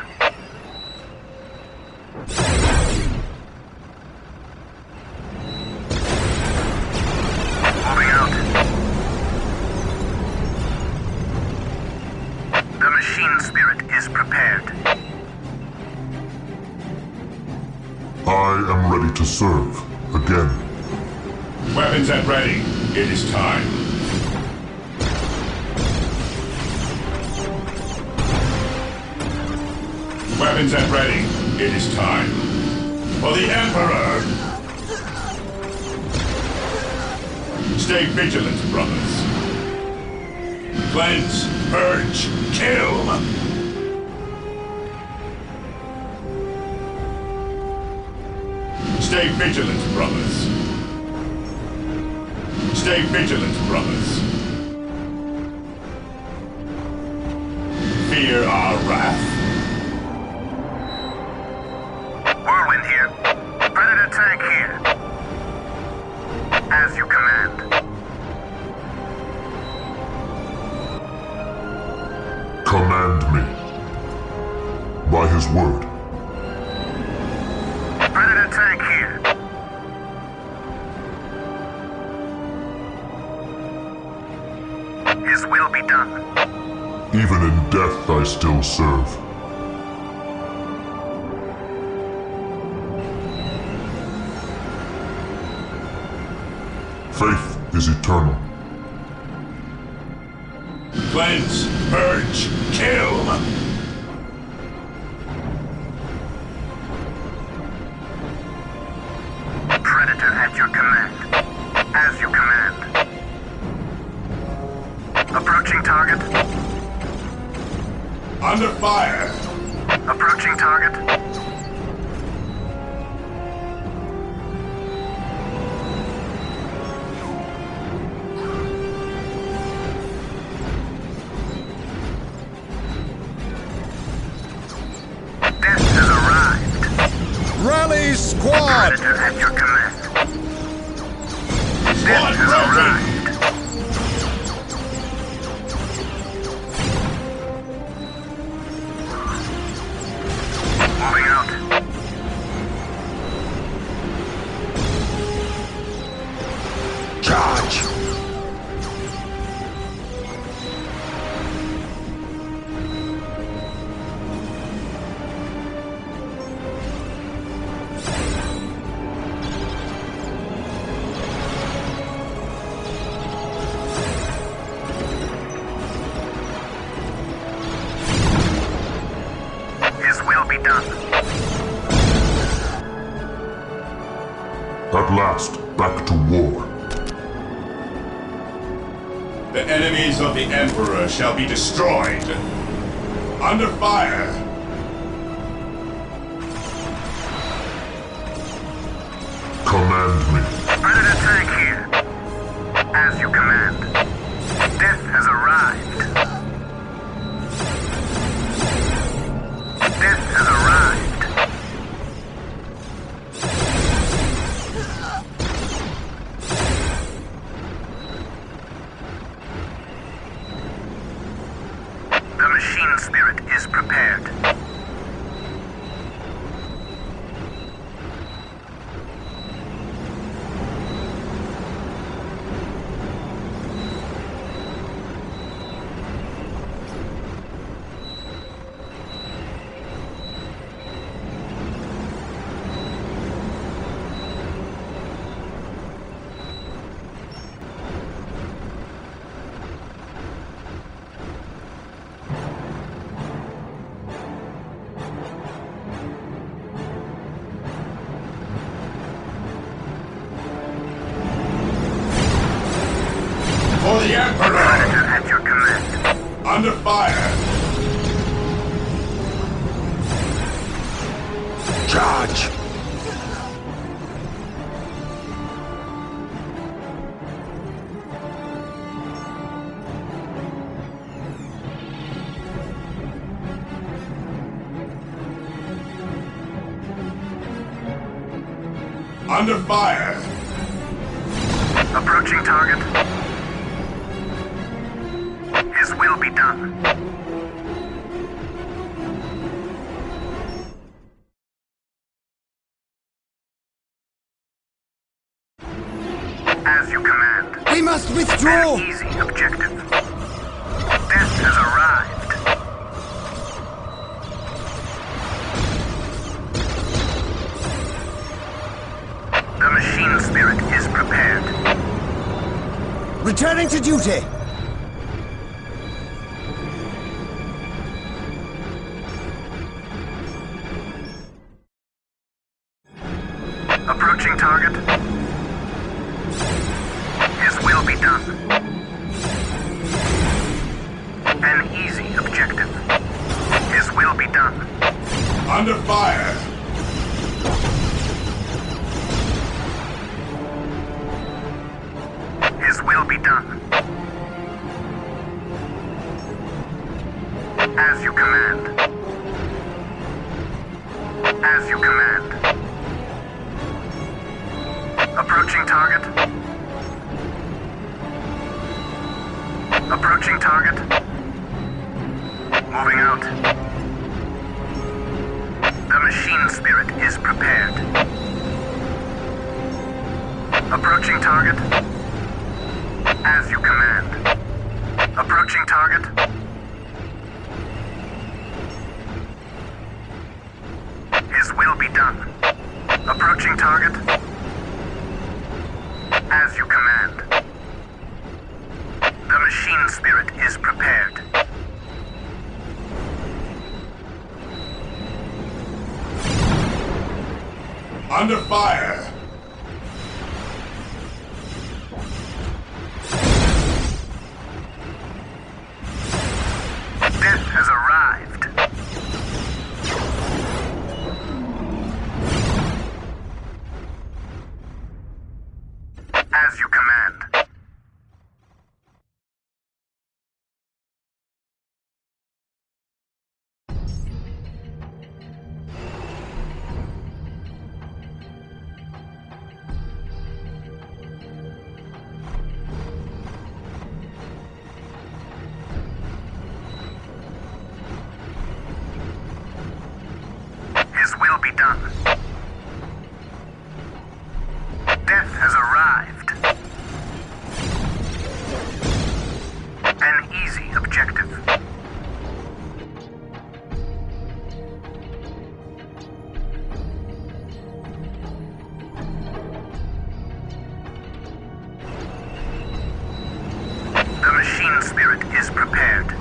Moving out. The machine spirit is prepared. I am ready to serve. Again. Weapons at ready. It is time. Weapons at ready. It is time. For the Emperor! Stay vigilant, brothers. Cleanse, purge, kill! Stay vigilant, brothers. Stay vigilant, brothers. Fear our wrath. Whirlwind here. Predator tank here. As you command. Command me. By his word. Predator tank here. His will be done. Even in death I still serve. Faith is eternal. Cleanse, purge, kill! Predator at your command. As you command. target. Under fire. Approaching target. Death has arrived. Rally squad! Predator at your command. Death has arrived. Moving out. Charge! His will be done. At last, back to war. The enemies of the Emperor shall be destroyed. Under fire. Command me. Predator tank here. As you command. Death has arrived. Death has arrived. The machine spirit is prepared. For the Emperor! Predator at your command. Under fire! Charge! Under fire! Approaching target. His will be done. As you command. We must withdraw! An easy objective. Death has arrived. The machine spirit is prepared. Returning to duty! Approaching target. His will be done. An easy objective. His will be done. Under fire! His will be done. As you command. As you command. Approaching target. Approaching target. Moving out. The machine spirit is prepared. Approaching target. As you command. Approaching target. His will be done. Approaching target. As you command. The machine spirit is prepared. Under fire! As you command. His will be done. Death has arrived. An easy objective. The machine spirit is prepared.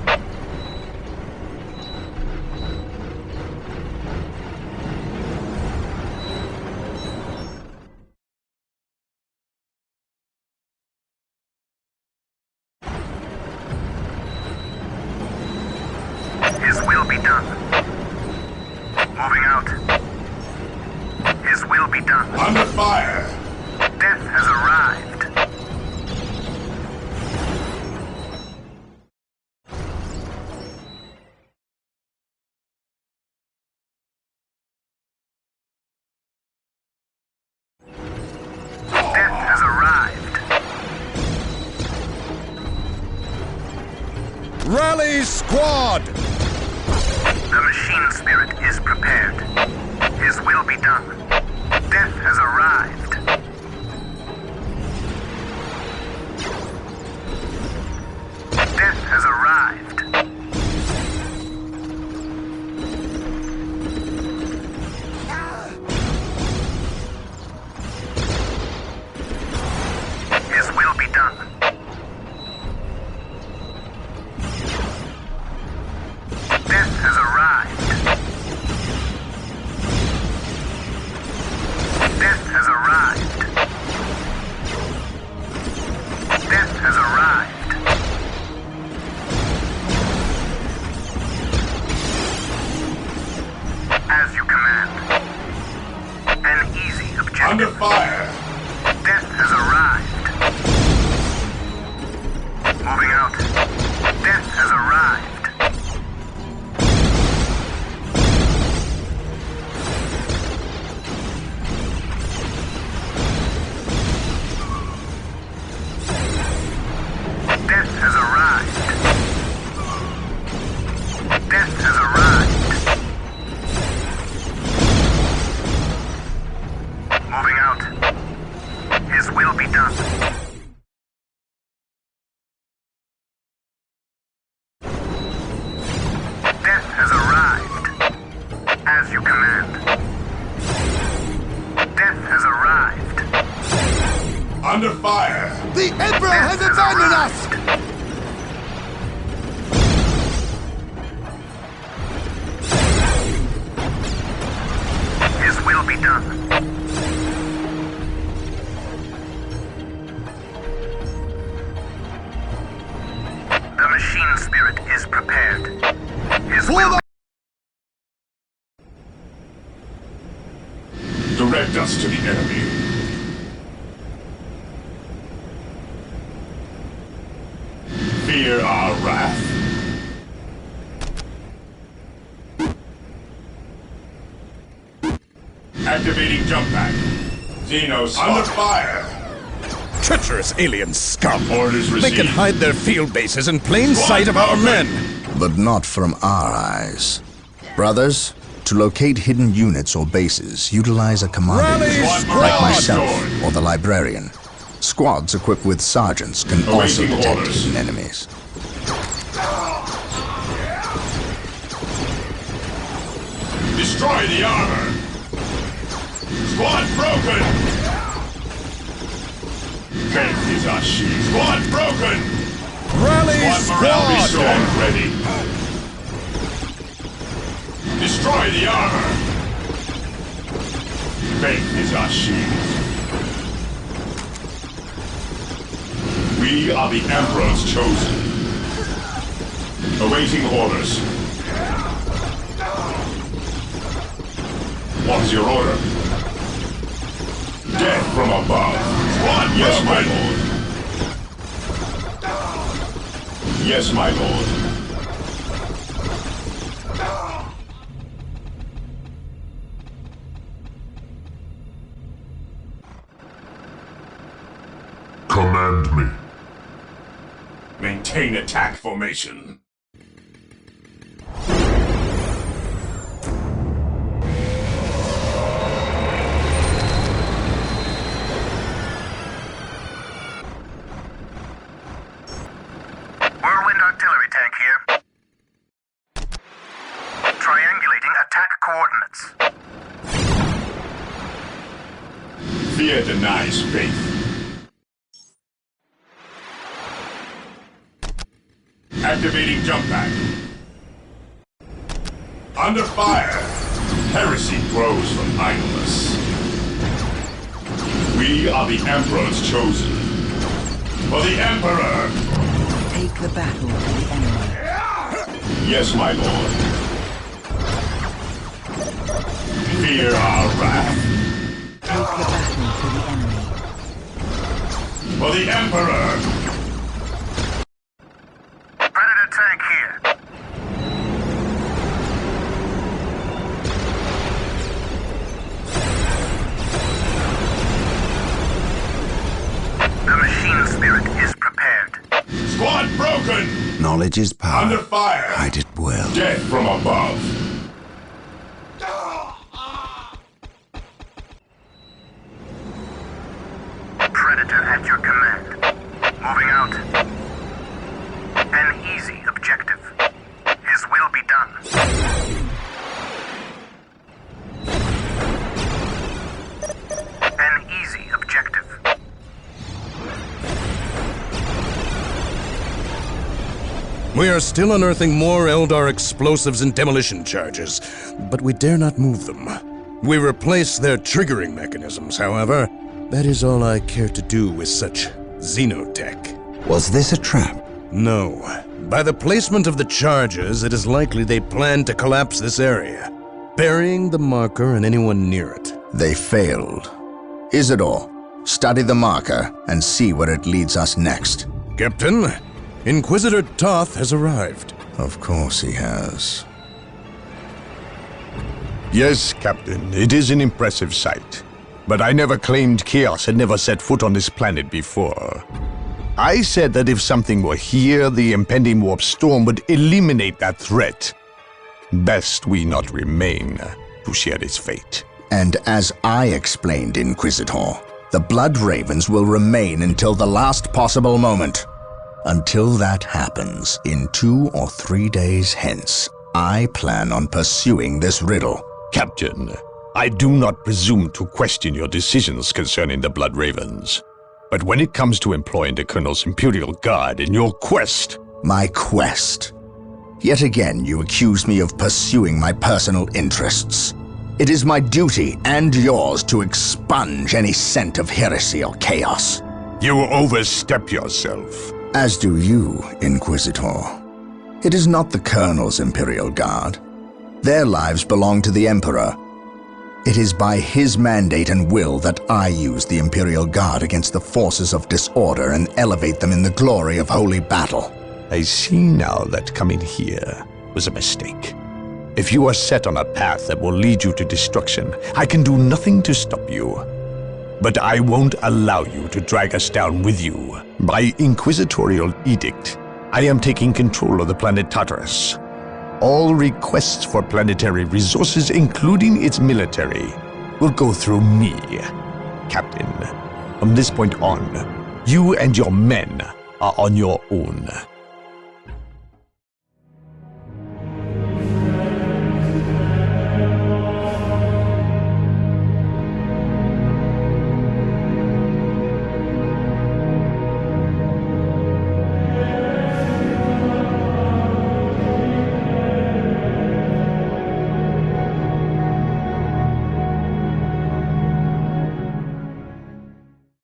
His will be done. Moving out. His will be done. Under fire! Death has arrived. Death has arrived. Rally squad! The machine spirit is prepared. His will be done. Death has arrived. Death has arrived. His will be done. Death has arrived. Death has arrived. Death has arrived. As you command. An easy objective. Under fire! Death has arrived. Moving out. Death has arrived. Death has arrived. Death has arrived. Moving out. His will be done. Death has arrived. As you command. Death has arrived. Under fire! The Emperor has abandoned us! His will be done. The machine spirit is prepared. His will Direct us to the enemy. Fear our wrath. Activating jump pack. Xeno spotted. Under fire! Treacherous alien scum! Orders They can received. hide their field bases in plain sight of our men! But not from our eyes. Brothers, to locate hidden units or bases, utilize a commander Rally squad! like myself or the librarian. Squads equipped with sergeants can also Awaiting detect orders. hidden enemies. Destroy the armor! Squad broken! Faith is our shield. Squad broken! Rally Squad morale squad! restored. Ready. Destroy the armor! Faith is our shield. We are the Emperor's chosen. Awaiting orders. What is your order? Death from above. Squad, yes, my lord. Yes, my lord. Command me. Maintain attack formation. Whirlwind artillery tank here. Triangulating attack coordinates. Fear denies faith. Activating jump pack. Under fire. Heresy grows from idleness. We are the Emperor's chosen. For the Emperor! Take the battle to the enemy. Yes, my lord. Fear our wrath. Take the battle to the enemy. For the Emperor! Predator tank here. The machine spirit is prepared. Squad broken! Knowledge is power. Under fire! Hide it well. Death from above! Predator at your command. Moving out. An easy objective. His will be done. An easy objective. We are still unearthing more Eldar explosives and demolition charges, but we dare not move them. We replace their triggering mechanisms, however. That is all I care to do with such xenotech. Was this a trap? No. By the placement of the charges, it is likely they plan to collapse this area, burying the marker and anyone near it. They failed. Isidore, study the marker and see where it leads us next. Captain, Inquisitor Toth has arrived. Of course he has. Yes, Captain, it is an impressive sight. But I never claimed Chaos had never set foot on this planet before. I said that if something were here, the impending warp storm would eliminate that threat. Best we not remain to share its fate. And as I explained, Inquisitor, the Blood Ravens will remain until the last possible moment. Until that happens, in 2 or 3 days hence, I plan on pursuing this riddle. Captain, I do not presume to question your decisions concerning the Blood Ravens. But when it comes to employing the Colonel's Imperial Guard in your quest... My quest? Yet again you accuse me of pursuing my personal interests. It is my duty and yours to expunge any scent of heresy or chaos. You overstep yourself. As do you, Inquisitor. It is not the Colonel's Imperial Guard. Their lives belong to the Emperor. It is by his mandate and will that I use the Imperial Guard against the forces of disorder and elevate them in the glory of holy battle. I see now that coming here was a mistake. If you are set on a path that will lead you to destruction, I can do nothing to stop you. But I won't allow you to drag us down with you. By inquisitorial edict, I am taking control of the planet Tartarus. All requests for planetary resources, including its military, will go through me. Captain, from this point on, you and your men are on your own.